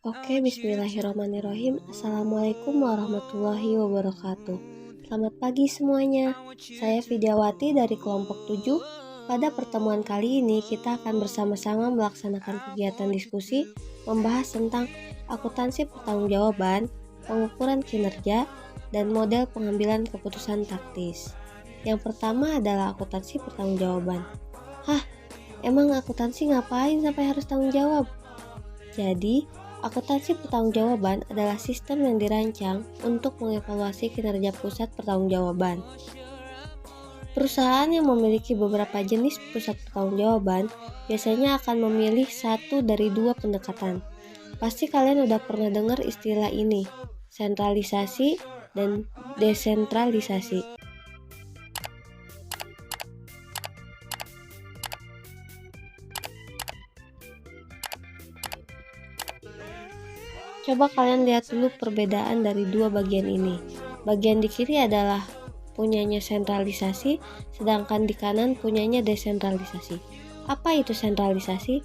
Oke, bismillahirrahmanirrahim. Assalamualaikum warahmatullahi wabarakatuh. Selamat pagi semuanya. Saya Vidyawati dari kelompok 7. Pada pertemuan kali ini kita akan bersama-sama melaksanakan kegiatan diskusi membahas tentang akuntansi pertanggungjawaban, pengukuran kinerja, dan model pengambilan keputusan taktis. Yang pertama adalah akuntansi pertanggungjawaban. Hah, emang akuntansi ngapain sampai harus tanggung jawab? Jadi, akuntansi pertanggungjawaban adalah sistem yang dirancang untuk mengevaluasi kinerja pusat pertanggungjawaban. Perusahaan yang memiliki beberapa jenis pusat pertanggungjawaban biasanya akan memilih satu dari dua pendekatan. Pasti kalian udah pernah dengar istilah ini, sentralisasi dan desentralisasi. Coba kalian lihat dulu perbedaan dari dua bagian ini. Bagian di kiri adalah punyanya sentralisasi, sedangkan di kanan punyanya desentralisasi. Apa itu sentralisasi?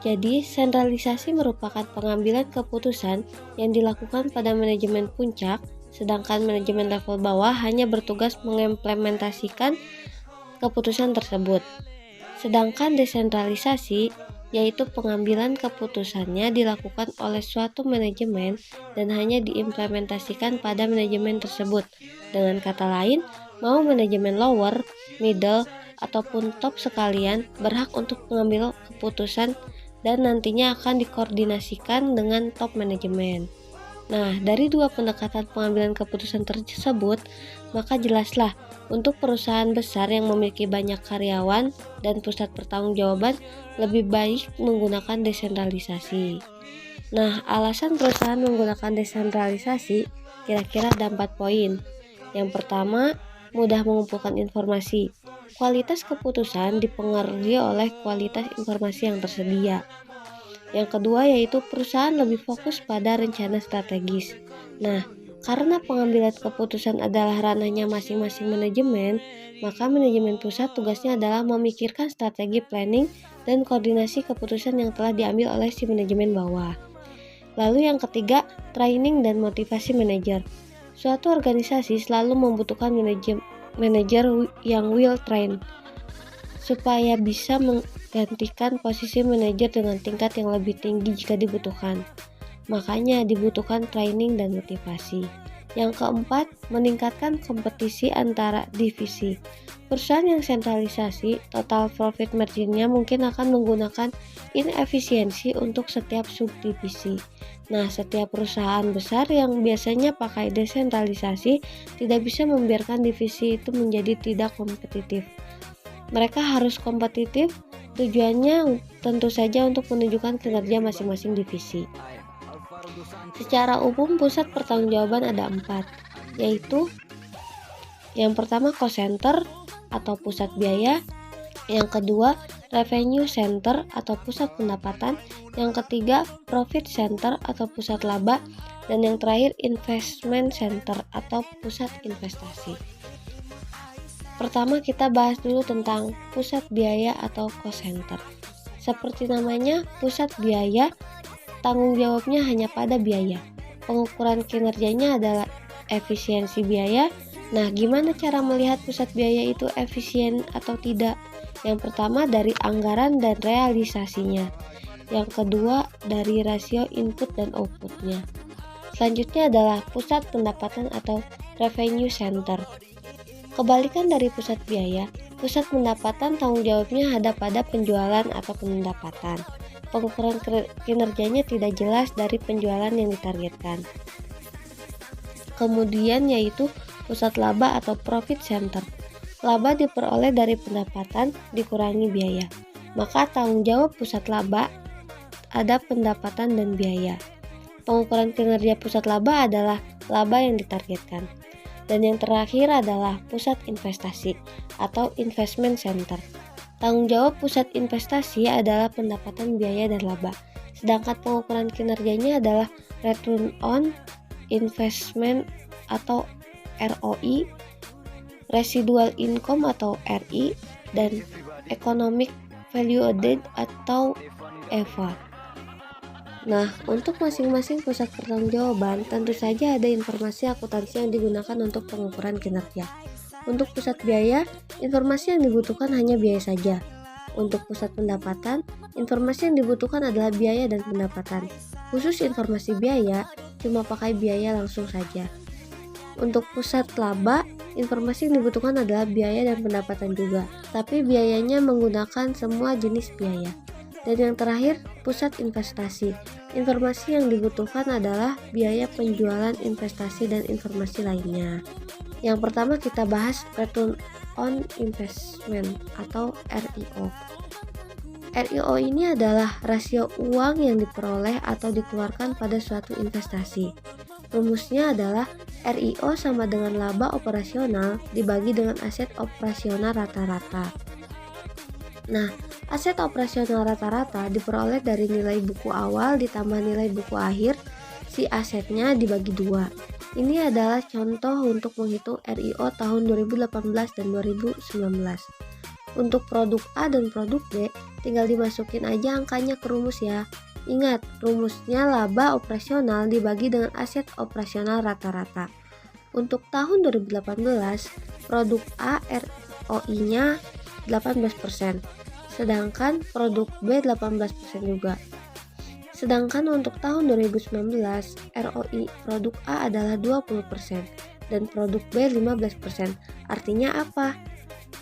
Jadi, sentralisasi merupakan pengambilan keputusan yang dilakukan pada manajemen puncak, sedangkan manajemen level bawah hanya bertugas mengimplementasikan keputusan tersebut. Sedangkan desentralisasi yaitu pengambilan keputusannya dilakukan oleh suatu manajemen dan hanya diimplementasikan pada manajemen tersebut. Dengan kata lain, mau manajemen lower, middle, ataupun top sekalian berhak untuk mengambil keputusan dan nantinya akan dikoordinasikan dengan top manajemen. Nah, dari dua pendekatan pengambilan keputusan tersebut, maka jelaslah untuk perusahaan besar yang memiliki banyak karyawan dan pusat pertanggungjawaban lebih baik menggunakan desentralisasi. Nah, alasan perusahaan menggunakan desentralisasi kira-kira ada 4 poin. Yang pertama, mudah mengumpulkan informasi. Kualitas keputusan dipengaruhi oleh kualitas informasi yang tersedia. Yang kedua yaitu perusahaan lebih fokus pada rencana strategis. Nah, karena pengambilan keputusan adalah ranahnya masing-masing manajemen, maka manajemen pusat tugasnya adalah memikirkan strategi planning dan koordinasi keputusan yang telah diambil oleh si manajemen bawah. Lalu yang ketiga, training dan motivasi manajer. Suatu organisasi selalu membutuhkan manajer yang well trained supaya bisa menggantikan posisi manajer dengan tingkat yang lebih tinggi jika dibutuhkan. Makanya dibutuhkan training dan motivasi. Yang keempat, meningkatkan kompetisi antara divisi. Perusahaan yang sentralisasi, total profit margin-nya mungkin akan menggunakan inefisiensi untuk setiap subdivisi. Nah, setiap perusahaan besar yang biasanya pakai desentralisasi tidak bisa membiarkan divisi itu menjadi tidak kompetitif. Mereka harus kompetitif, tujuannya tentu saja untuk menunjukkan kinerja masing-masing divisi. Secara umum, pusat pertanggungjawaban ada 4, yaitu yang pertama cost center atau pusat biaya, yang kedua revenue center atau pusat pendapatan, yang ketiga profit center atau pusat laba, dan yang terakhir investment center atau pusat investasi. Pertama kita bahas dulu tentang pusat biaya atau cost center. Seperti namanya, pusat biaya tanggung jawabnya hanya pada biaya. Pengukuran kinerjanya adalah efisiensi biaya. Nah, gimana cara melihat pusat biaya itu efisien atau tidak? Yang pertama dari anggaran dan realisasinya. Yang kedua dari rasio input dan outputnya. Selanjutnya adalah pusat pendapatan atau revenue center. Kebalikan dari pusat biaya, pusat pendapatan tanggung jawabnya ada pada penjualan atau pendapatan. Pengukuran kinerjanya tidak jelas dari penjualan yang ditargetkan. Kemudian yaitu pusat laba atau profit center. Laba diperoleh dari pendapatan dikurangi biaya. Maka tanggung jawab pusat laba ada pendapatan dan biaya. Pengukuran kinerja pusat laba adalah laba yang ditargetkan. Dan yang terakhir adalah pusat investasi atau investment center. Tanggung jawab pusat investasi adalah pendapatan biaya dan laba. Sedangkan pengukuran kinerjanya adalah return on investment atau ROI, residual income atau RI, dan economic value added atau EVA. Nah, untuk masing-masing pusat pertanggungjawaban, tentu saja ada informasi akuntansi yang digunakan untuk pengukuran kinerja. Untuk pusat biaya, informasi yang dibutuhkan hanya biaya saja. Untuk pusat pendapatan, informasi yang dibutuhkan adalah biaya dan pendapatan. Khusus informasi biaya, cuma pakai biaya langsung saja. Untuk pusat laba, informasi yang dibutuhkan adalah biaya dan pendapatan juga, tapi biayanya menggunakan semua jenis biaya. Dan yang terakhir, pusat investasi. Informasi yang dibutuhkan adalah biaya penjualan investasi dan informasi lainnya. Yang pertama kita bahas Return on Investment atau RIO. RIO ini adalah rasio uang yang diperoleh atau dikeluarkan pada suatu investasi. Rumusnya adalah RIO sama dengan laba operasional dibagi dengan aset operasional rata-rata. Nah, aset operasional rata-rata diperoleh dari nilai buku awal ditambah nilai buku akhir, si asetnya dibagi 2. Ini adalah contoh untuk menghitung RIO tahun 2018 dan 2019. Untuk produk A dan produk B, tinggal dimasukin aja angkanya ke rumus ya. Ingat, rumusnya laba operasional dibagi dengan aset operasional rata-rata. Untuk tahun 2018, produk A ROI-nya 18%, sedangkan produk B 18% juga. Sedangkan untuk tahun 2019, ROI produk A adalah 20% dan produk B 15%. Artinya apa?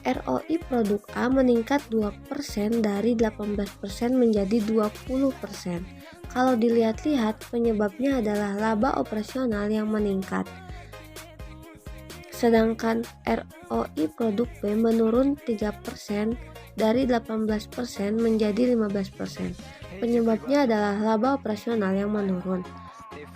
ROI produk A meningkat 2% dari 18% menjadi 20%. Kalau dilihat-lihat, penyebabnya adalah laba operasional yang meningkat. Sedangkan ROI produk B menurun 3% dari 18% menjadi 15%. Penyebabnya adalah laba operasional yang menurun.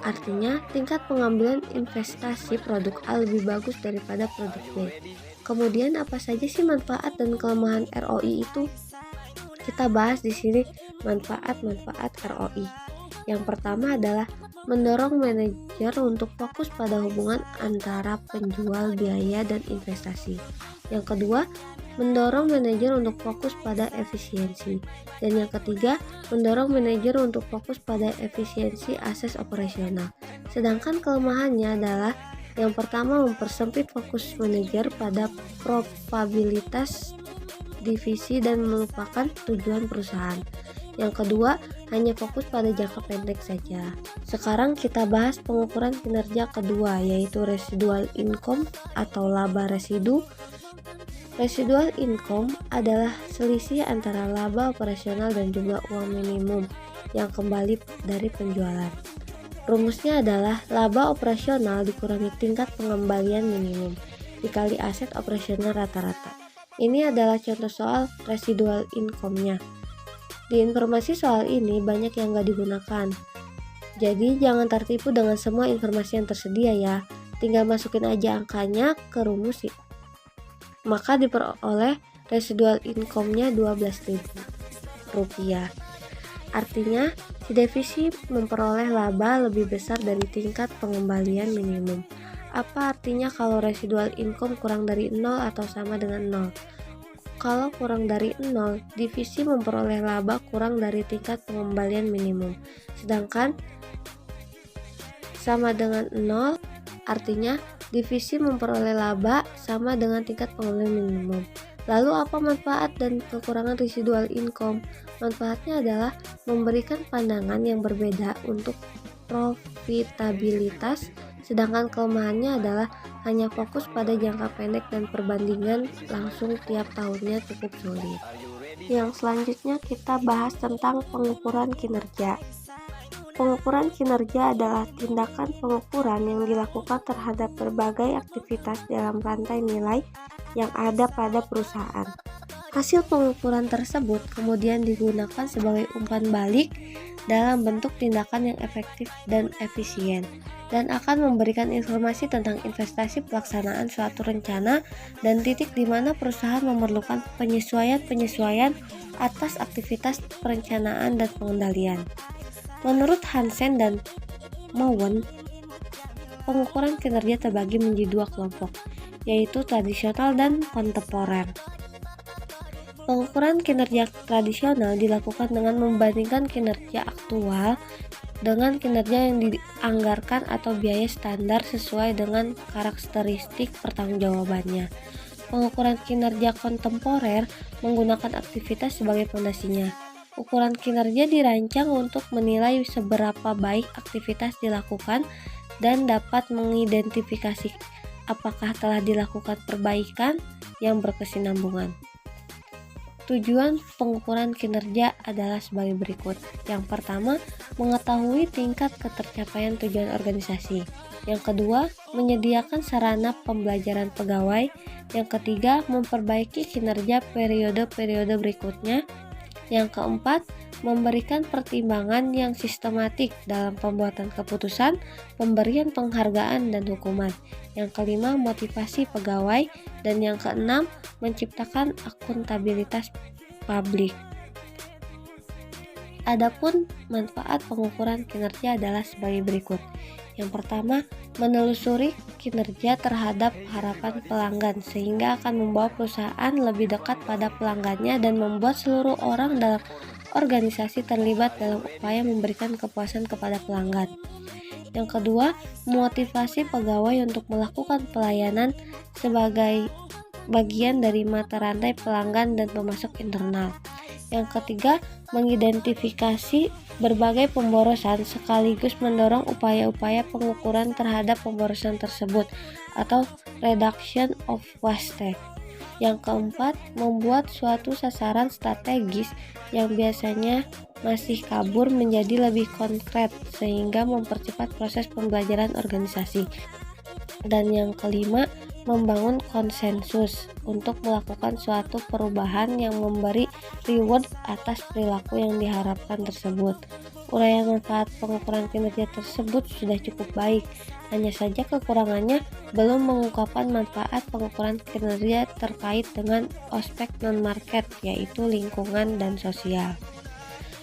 Artinya, tingkat pengambilan investasi produk A lebih bagus daripada produk B. Kemudian apa saja sih manfaat dan kelemahan ROI itu? Kita bahas di sini manfaat-manfaat ROI. Yang pertama adalah mendorong manajer untuk fokus pada hubungan antara penjual biaya dan investasi. Yang kedua, mendorong manajer untuk fokus pada efisiensi. Dan yang ketiga, mendorong manajer untuk fokus pada efisiensi aset operasional. Sedangkan kelemahannya adalah yang pertama, mempersempit fokus manajer pada probabilitas divisi dan melupakan tujuan perusahaan. Yang kedua, hanya fokus pada jangka pendek saja. Sekarang kita bahas pengukuran kinerja kedua, yaitu residual income atau laba residu. Residual income adalah selisih antara laba operasional dan juga uang minimum yang kembali dari penjualan. Rumusnya adalah laba operasional dikurangi tingkat pengembalian minimum dikali aset operasional rata-rata. Ini adalah contoh soal residual income-nya. Di informasi soal ini banyak yang gak digunakan. Jadi jangan tertipu dengan semua informasi yang tersedia ya. Tinggal masukin aja angkanya ke rumus ya. Maka diperoleh residual income-nya Rp12.000. Artinya, si divisi memperoleh laba lebih besar dari tingkat pengembalian minimum. Apa artinya kalau residual income kurang dari 0 atau sama dengan 0? Kalau kurang dari 0, divisi memperoleh laba kurang dari tingkat pengembalian minimum. Sedangkan sama dengan 0, artinya divisi memperoleh laba sama dengan tingkat pengembalian minimum. Lalu apa manfaat dan kekurangan residual income? Manfaatnya adalah memberikan pandangan yang berbeda untuk profitabilitas, sedangkan kelemahannya adalah hanya fokus pada jangka pendek dan perbandingan langsung tiap tahunnya cukup sulit. Yang selanjutnya kita bahas tentang pengukuran kinerja. Pengukuran kinerja adalah tindakan pengukuran yang dilakukan terhadap berbagai aktivitas dalam rantai nilai yang ada pada perusahaan. Hasil pengukuran tersebut kemudian digunakan sebagai umpan balik dalam bentuk tindakan yang efektif dan efisien, dan akan memberikan informasi tentang investasi pelaksanaan suatu rencana dan titik di mana perusahaan memerlukan penyesuaian-penyesuaian atas aktivitas perencanaan dan pengendalian. Menurut Hansen dan Mowen, pengukuran kinerja terbagi menjadi 2 kelompok, yaitu tradisional dan kontemporer. Pengukuran kinerja tradisional dilakukan dengan membandingkan kinerja aktual dengan kinerja yang dianggarkan atau biaya standar sesuai dengan karakteristik pertanggungjawabannya. Pengukuran kinerja kontemporer menggunakan aktivitas sebagai fondasinya. Ukuran kinerja dirancang untuk menilai seberapa baik aktivitas dilakukan dan dapat mengidentifikasi apakah telah dilakukan perbaikan yang berkesinambungan. Tujuan pengukuran kinerja adalah sebagai berikut. Yang pertama, mengetahui tingkat ketercapaian tujuan organisasi. Yang kedua, menyediakan sarana pembelajaran pegawai. Yang ketiga, memperbaiki kinerja periode-periode berikutnya. Yang keempat, memberikan pertimbangan yang sistematik dalam pembuatan keputusan, pemberian penghargaan dan hukuman. Yang kelima, motivasi pegawai. Dan yang keenam, menciptakan akuntabilitas publik. Adapun manfaat pengukuran kinerja adalah sebagai berikut. Yang pertama, menelusuri kinerja terhadap harapan pelanggan sehingga akan membawa perusahaan lebih dekat pada pelanggannya dan membuat seluruh orang dalam organisasi terlibat dalam upaya memberikan kepuasan kepada pelanggan. Yang kedua, memotivasi pegawai untuk melakukan pelayanan sebagai bagian dari mata rantai pelanggan dan pemasok internal. Yang ketiga, mengidentifikasi berbagai pemborosan sekaligus mendorong upaya-upaya pengukuran terhadap pemborosan tersebut atau reduction of waste. Yang keempat, membuat suatu sasaran strategis yang biasanya masih kabur menjadi lebih konkret sehingga mempercepat proses pembelajaran organisasi. Dan yang kelima, membangun konsensus untuk melakukan suatu perubahan yang memberi reward atas perilaku yang diharapkan tersebut. Uraian manfaat pengukuran kinerja tersebut sudah cukup baik, hanya saja kekurangannya belum mengungkapkan manfaat pengukuran kinerja terkait dengan aspek non-market, yaitu lingkungan dan sosial.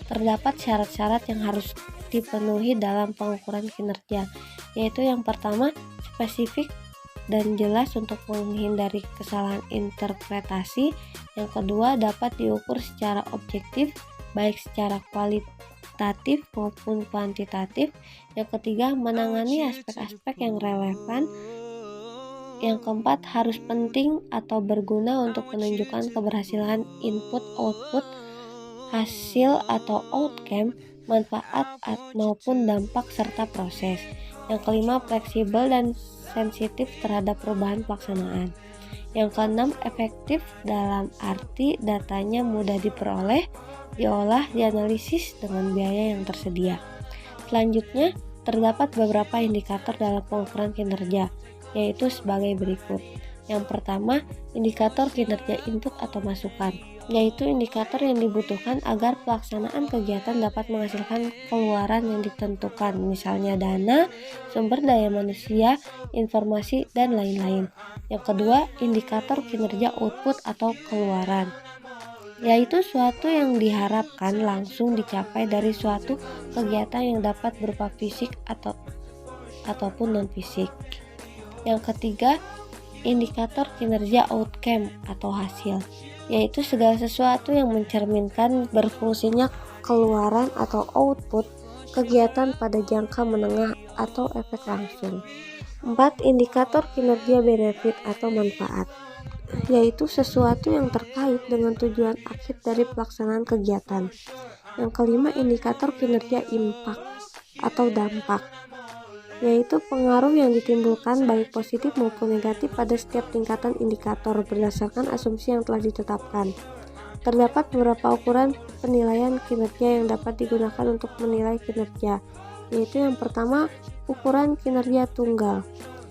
Terdapat syarat-syarat yang harus dipenuhi dalam pengukuran kinerja, yaitu yang pertama, spesifik dan jelas untuk menghindari kesalahan interpretasi. Yang kedua, dapat diukur secara objektif, baik secara kualitatif maupun kuantitatif. Yang ketiga, menangani aspek-aspek yang relevan. Yang keempat, harus penting atau berguna untuk menunjukkan keberhasilan input-output, hasil atau outcome, manfaat maupun dampak serta proses. Yang kelima, fleksibel dan sensitif terhadap perubahan pelaksanaan. Yang keenam, efektif dalam arti datanya mudah diperoleh, diolah, dianalisis dengan biaya yang tersedia. Selanjutnya, terdapat beberapa indikator dalam pengukuran kinerja, yaitu sebagai berikut. Yang pertama, indikator kinerja input atau masukan, yaitu indikator yang dibutuhkan agar pelaksanaan kegiatan dapat menghasilkan keluaran yang ditentukan, misalnya dana, sumber daya manusia, informasi, dan lain-lain. Yang kedua, indikator kinerja output atau keluaran, yaitu suatu yang diharapkan langsung dicapai dari suatu kegiatan yang dapat berupa fisik ataupun non-fisik. Yang ketiga, indikator kinerja outcome atau hasil, yaitu segala sesuatu yang mencerminkan berfungsinya keluaran atau output kegiatan pada jangka menengah atau efek langsung. 4. Indikator kinerja benefit atau manfaat, yaitu sesuatu yang terkait dengan tujuan akhir dari pelaksanaan kegiatan. Yang kelima, indikator kinerja impact atau dampak, yaitu pengaruh yang ditimbulkan baik positif maupun negatif pada setiap tingkatan indikator berdasarkan asumsi yang telah ditetapkan. Terdapat beberapa ukuran penilaian kinerja yang dapat digunakan untuk menilai kinerja, yaitu yang pertama, ukuran kinerja tunggal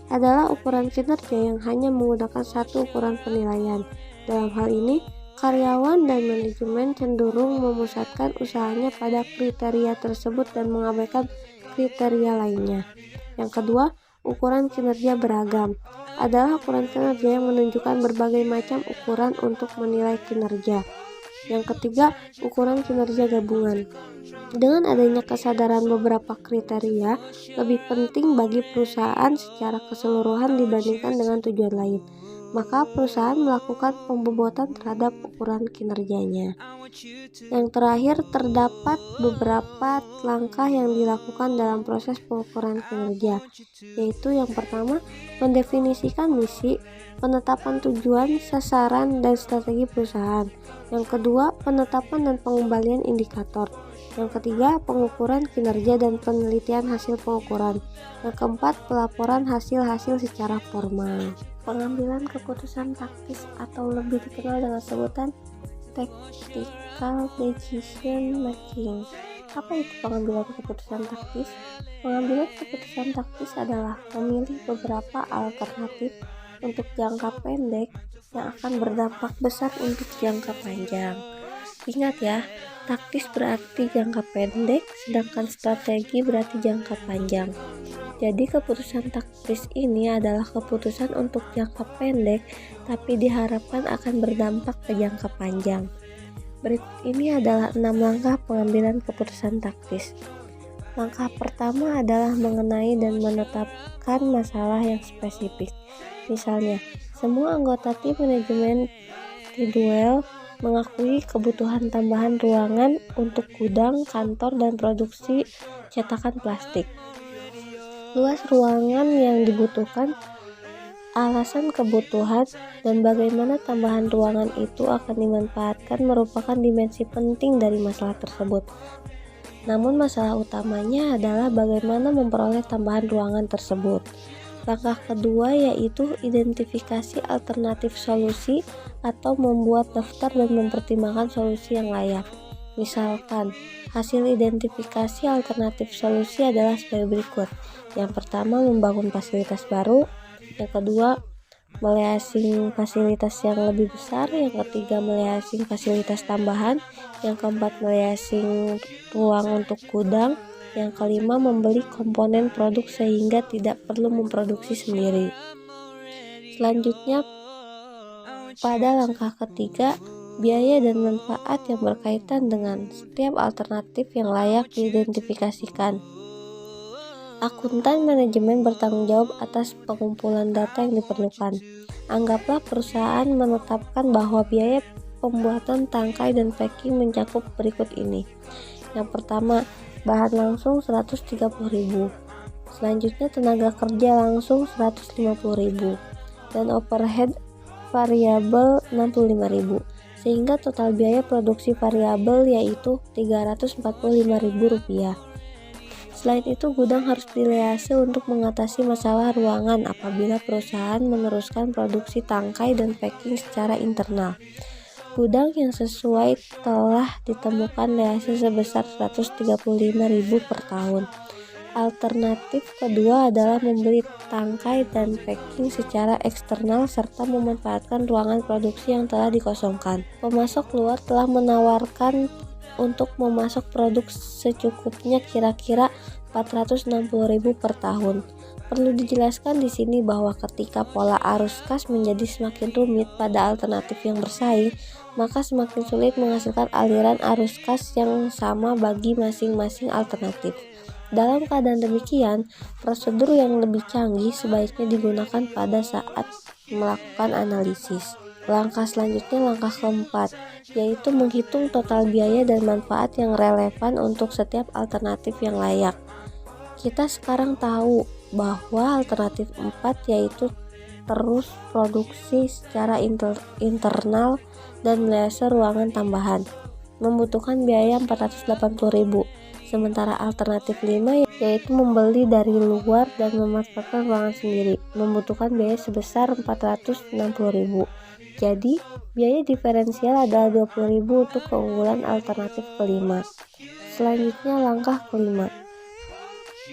adalah ukuran kinerja yang hanya menggunakan satu ukuran penilaian. Dalam hal ini, karyawan dan manajemen cenderung memusatkan usahanya pada kriteria tersebut dan mengabaikan kriteria lainnya. Yang kedua, ukuran kinerja beragam adalah ukuran kinerja yang menunjukkan berbagai macam ukuran untuk menilai kinerja. Yang ketiga, ukuran kinerja gabungan. Dengan adanya kesadaran beberapa kriteria lebih penting bagi perusahaan secara keseluruhan dibandingkan dengan tujuan lain, maka perusahaan melakukan pembobotan terhadap ukuran kinerjanya. Yang terakhir, terdapat beberapa langkah yang dilakukan dalam proses pengukuran kinerja, yaitu yang pertama, mendefinisikan misi, penetapan tujuan, sasaran, dan strategi perusahaan. Yang kedua, penetapan dan pengembalian indikator. Yang ketiga, pengukuran kinerja dan penelitian hasil pengukuran. Yang keempat, pelaporan hasil-hasil secara formal. Pengambilan keputusan taktis atau lebih dikenal dengan sebutan tactical decision making. Apa itu pengambilan keputusan taktis? Pengambilan keputusan taktis adalah memilih beberapa alternatif untuk jangka pendek yang akan berdampak besar untuk jangka panjang. Ingat ya, taktis berarti jangka pendek, sedangkan strategi berarti jangka panjang. Jadi keputusan taktis ini adalah keputusan untuk jangka pendek, tapi diharapkan akan berdampak ke jangka panjang. Berikut ini adalah 6 langkah pengambilan keputusan taktis. Langkah pertama adalah mengenai dan menetapkan masalah yang spesifik. Misalnya, semua anggota tim manajemen Tidwell mengakui kebutuhan tambahan ruangan untuk gudang, kantor, dan produksi cetakan plastik. Luas ruangan yang dibutuhkan, alasan kebutuhan, dan bagaimana tambahan ruangan itu akan dimanfaatkan merupakan dimensi penting dari masalah tersebut. Namun masalah utamanya adalah bagaimana memperoleh tambahan ruangan tersebut. Langkah kedua yaitu identifikasi alternatif solusi atau membuat daftar dan mempertimbangkan solusi yang layak. Misalkan, hasil identifikasi alternatif solusi adalah sebagai berikut. Yang pertama, membangun fasilitas baru. Yang kedua, meleasing fasilitas yang lebih besar. Yang ketiga, meleasing fasilitas tambahan. Yang keempat, meleasing ruang untuk gudang. Yang kelima, membeli komponen produk sehingga tidak perlu memproduksi sendiri. Selanjutnya, pada langkah ketiga, biaya dan manfaat yang berkaitan dengan setiap alternatif yang layak diidentifikasikan. Akuntan manajemen bertanggung jawab atas pengumpulan data yang diperlukan. Anggaplah perusahaan menetapkan bahwa biaya pembuatan tangkai dan packing mencakup berikut ini. Yang pertama, bahan langsung 130.000. Selanjutnya, tenaga kerja langsung 150.000 dan overhead variabel 65.000. Sehingga total biaya produksi variabel yaitu Rp345.000. Selain itu, gudang harus dilease untuk mengatasi masalah ruangan apabila perusahaan meneruskan produksi tangkai dan packing secara internal. Gudang yang sesuai telah ditemukan lease sebesar Rp135.000 per tahun. Alternatif kedua adalah membeli tangkai dan packing secara eksternal serta memanfaatkan ruangan produksi yang telah dikosongkan. Pemasok luar telah menawarkan untuk memasok produk secukupnya kira-kira Rp460.000 per tahun. Perlu dijelaskan di sini bahwa ketika pola arus kas menjadi semakin rumit pada alternatif yang bersaing, maka semakin sulit menghasilkan aliran arus kas yang sama bagi masing-masing alternatif. Dalam keadaan demikian, prosedur yang lebih canggih sebaiknya digunakan pada saat melakukan analisis. Langkah selanjutnya, langkah keempat, yaitu menghitung total biaya dan manfaat yang relevan untuk setiap alternatif yang layak. Kita sekarang tahu bahwa alternatif 4 yaitu terus produksi secara internal dan melease ruangan tambahan membutuhkan biaya Rp480.000. Sementara alternatif 5 yaitu membeli dari luar dan memanfaatkan ruangan sendiri membutuhkan biaya sebesar Rp460.000. Jadi, biaya diferensial adalah Rp20.000 untuk keunggulan alternatif kelima. Selanjutnya, langkah kelima,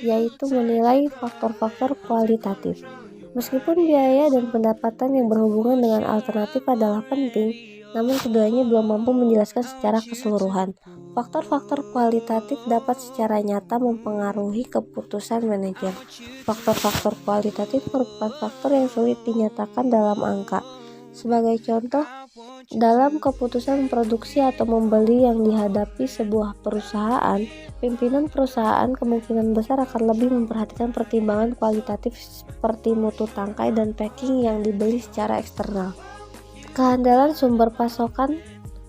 yaitu menilai faktor-faktor kualitatif. Meskipun biaya dan pendapatan yang berhubungan dengan alternatif adalah penting, namun keduanya belum mampu menjelaskan secara keseluruhan. Faktor-faktor kualitatif dapat secara nyata mempengaruhi keputusan manajer. Faktor-faktor kualitatif merupakan faktor yang sulit dinyatakan dalam angka. Sebagai contoh, Dalam keputusan produksi atau membeli yang dihadapi sebuah perusahaan, pimpinan perusahaan kemungkinan besar akan lebih memperhatikan pertimbangan kualitatif seperti mutu tangkai dan packing yang dibeli secara eksternal. Kehandalan sumber pasokan,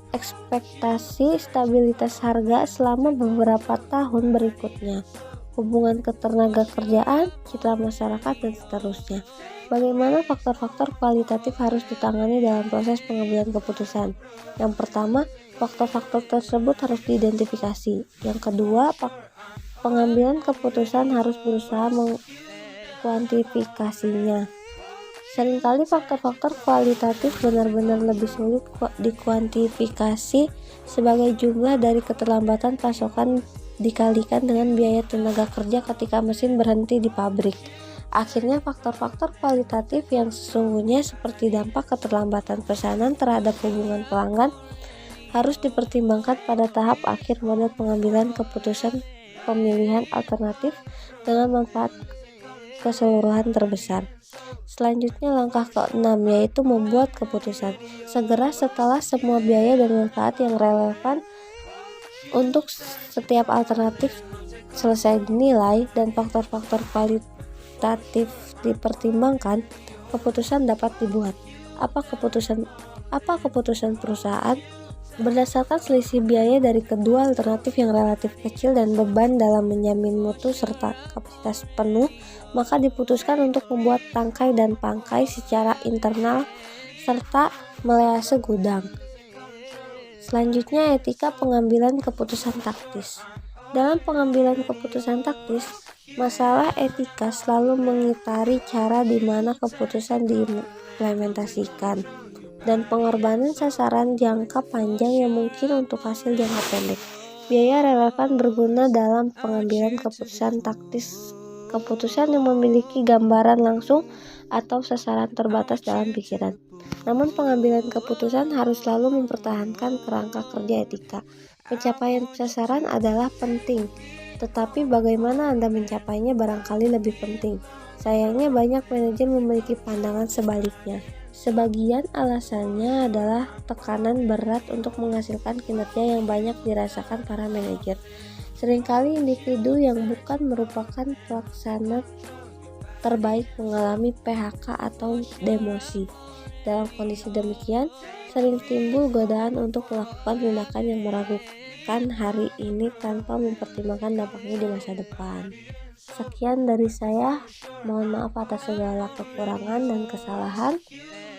ekspektasi stabilitas harga selama beberapa tahun berikutnya, hubungan ketenaga kerjaan, citra masyarakat, dan seterusnya. Bagaimana faktor-faktor kualitatif harus ditangani dalam proses pengambilan keputusan? Yang pertama, faktor-faktor tersebut harus diidentifikasi. Yang kedua, pengambilan keputusan harus berusaha mengkuantifikasinya. Seringkali faktor-faktor kualitatif benar-benar lebih sulit dikuantifikasi sebagai jumlah dari keterlambatan pasokan dikalikan dengan biaya tenaga kerja ketika mesin berhenti di pabrik. Akhirnya faktor-faktor kualitatif yang sesungguhnya seperti dampak keterlambatan pesanan terhadap hubungan pelanggan harus dipertimbangkan pada tahap akhir model pengambilan keputusan pemilihan alternatif dengan manfaat keseluruhan terbesar. Selanjutnya langkah ke-6 yaitu membuat keputusan. Segera setelah semua biaya dan manfaat yang relevan untuk setiap alternatif selesai dinilai dan faktor-faktor kualitatif dipertimbangkan, keputusan dapat dibuat. Apa keputusan perusahaan? Berdasarkan selisih biaya dari kedua alternatif yang relatif kecil dan beban dalam menjamin mutu serta kapasitas penuh, maka diputuskan untuk membuat tangkai dan pangkai secara internal serta melease gudang. Selanjutnya, etika pengambilan keputusan taktis. Dalam pengambilan keputusan taktis, masalah etika selalu mengitari cara di mana keputusan diimplementasikan dan pengorbanan sasaran jangka panjang yang mungkin untuk hasil jangka pendek. Biaya relevan berguna dalam pengambilan keputusan taktis. Keputusan yang memiliki gambaran langsung atau sasaran terbatas dalam pikiran. Namun pengambilan keputusan harus selalu mempertahankan kerangka kerja etika. Pencapaian sasaran adalah penting, tetapi bagaimana Anda mencapainya barangkali lebih penting. Sayangnya banyak manajer memiliki pandangan sebaliknya. Sebagian alasannya adalah tekanan berat untuk menghasilkan kinerja yang banyak dirasakan para manajer. Seringkali individu yang bukan merupakan pelaksana terbaik mengalami PHK atau demosi. Dalam kondisi demikian, sering timbul godaan untuk melakukan tindakan yang meragukan hari ini tanpa mempertimbangkan dampaknya di masa depan. Sekian dari saya, mohon maaf atas segala kekurangan dan kesalahan.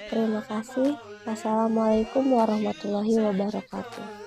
Terima kasih. Wassalamualaikum warahmatullahi wabarakatuh.